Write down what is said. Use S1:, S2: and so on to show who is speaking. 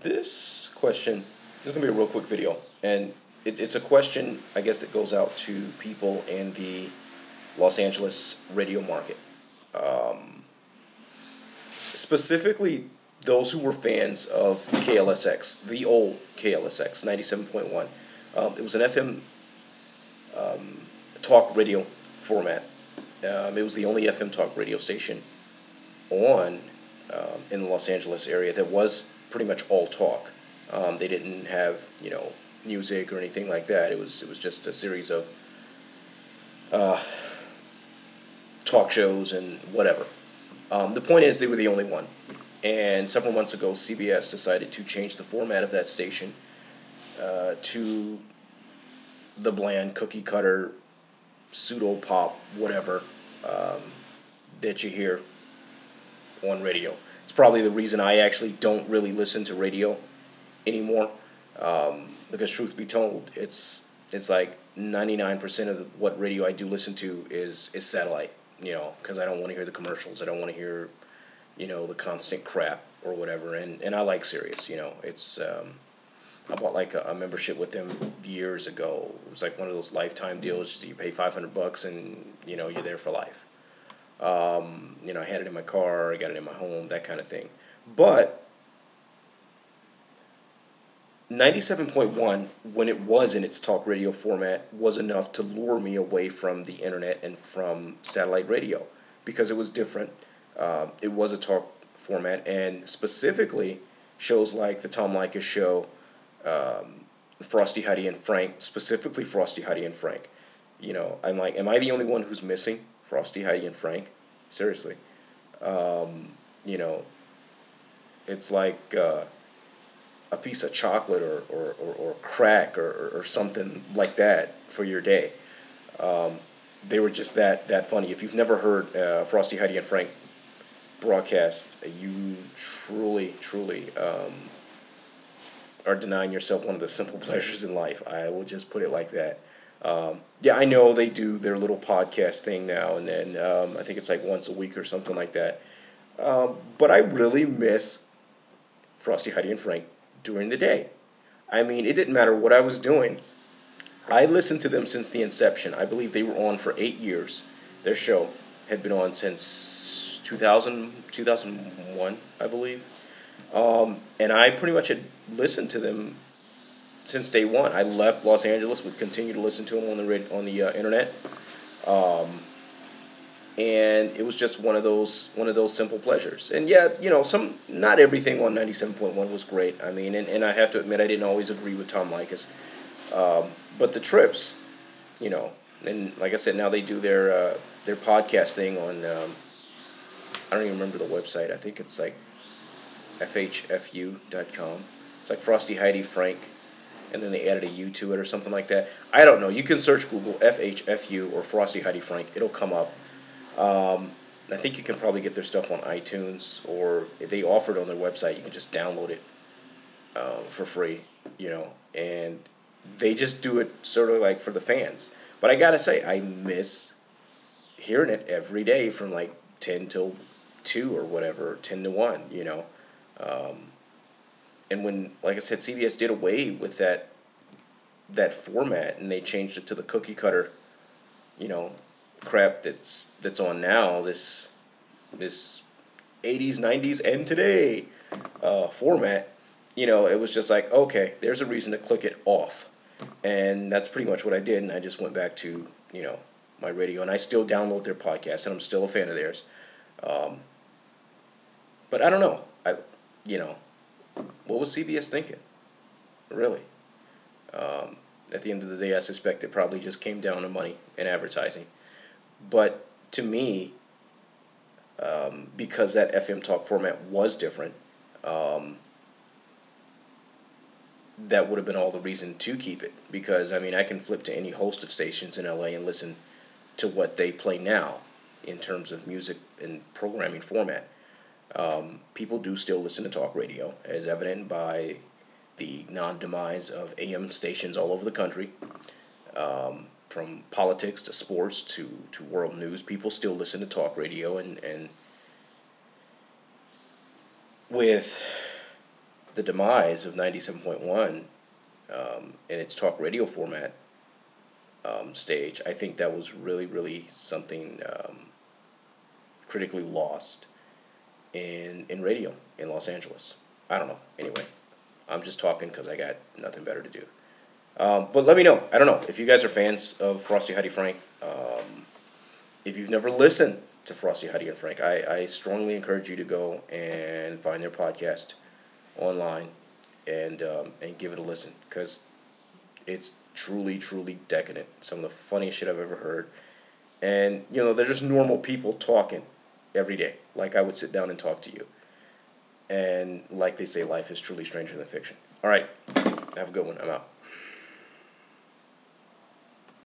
S1: This question is going to be a real quick video, and it's a question, I guess, that goes out to people in the Los Angeles radio market. Specifically, those who were fans of KLSX, the old KLSX, 97.1. It was an FM talk radio format. It was the only FM talk radio station on in the Los Angeles area that was pretty much all talk. They didn't have music or anything like that. It was just a series of talk shows and whatever. The point is, they were the only one. And several months ago, CBS decided to change the format of that station to the bland, cookie cutter, pseudo pop, whatever that you hear on radio. It's probably the reason I actually don't really listen to radio anymore. Because truth be told, it's like 99% of what radio I do listen to is satellite. Because I don't want to hear the commercials. I don't want to hear, the constant crap or whatever. And I like Sirius. It's I bought like a membership with them years ago. It was like one of those lifetime deals. You pay $500 and you're there for life. I had it in my car, I got it in my home, that kind of thing. But 97.1, when it was in its talk radio format, was enough to lure me away from the internet and from satellite radio because it was different. It was a talk format, and specifically shows like the Tom Likas show, Frosty Heidi and Frank, specifically Frosty Heidi and Frank. I'm like, am I the only one who's missing Frosty Heidi and Frank? Seriously. It's like a piece of chocolate or crack or something like that for your day. They were just that funny. If you've never heard Frosty Heidi and Frank broadcast, you truly are denying yourself one of the simple pleasures in life. I will just put it like that. I know they do their little podcast thing now and then. I think it's like once a week or something like that. But I really miss Frosty, Heidi, and Frank during the day. I mean, it didn't matter what I was doing. I listened to them since the inception. I believe they were on for 8 years. Their show had been on since 2001, I believe. And I pretty much had listened to them since day one. I left Los Angeles, would continue to listen to them on the internet, and it was just one of those simple pleasures. And yeah, not everything on 97.1 was great. I mean, and I have to admit, I didn't always agree with Tom Likas, but the trips, and like I said, now they do their podcast thing on. I don't even remember the website. I think it's like Fhfu.com. It's like Frosty Heidi Frank, and then they added a U to it or something like that. I don't know. You can search Google FHFU or Frosty Heidi Frank. It'll come up. I think you can probably get their stuff on iTunes, or if they offer it on their website, you can just download it for free, and they just do it sort of like for the fans. But I gotta say, I miss hearing it every day from like 10 till 2 or whatever, 10 to 1, and when, like I said, CBS did away with that format and they changed it to the cookie cutter, crap that's on now, this 80s, 90s, and today format, it was just like, okay, there's a reason to click it off. And that's pretty much what I did, and I just went back to, my radio, and I still download their podcast, and I'm still a fan of theirs. But I don't know. What was CBS thinking? Really? At the end of the day, I suspect it probably just came down to money and advertising. But to me, because that FM talk format was different, that would have been all the reason to keep it. Because, I mean, I can flip to any host of stations in LA and listen to what they play now in terms of music and programming format. People do still listen to talk radio, as evident by the non-demise of AM stations all over the country. From politics to sports to world news, people still listen to talk radio, and with the demise of 97.1 in its talk radio format stage, I think that was really, really something critically lost in radio in Los Angeles. I don't know. Anyway, I'm just talking because I got nothing better to do. But let me know. I don't know if you guys are fans of Frosty Heidi Frank. If you've never listened to Frosty Heidi and Frank, I strongly encourage you to go and find their podcast online and give it a listen, because it's truly, truly decadent. Some of the funniest shit I've ever heard. And, you know, they're just normal people talking every day, like I would sit down and talk to you. And like they say, life is truly stranger than fiction. All right, have a good one. I'm out.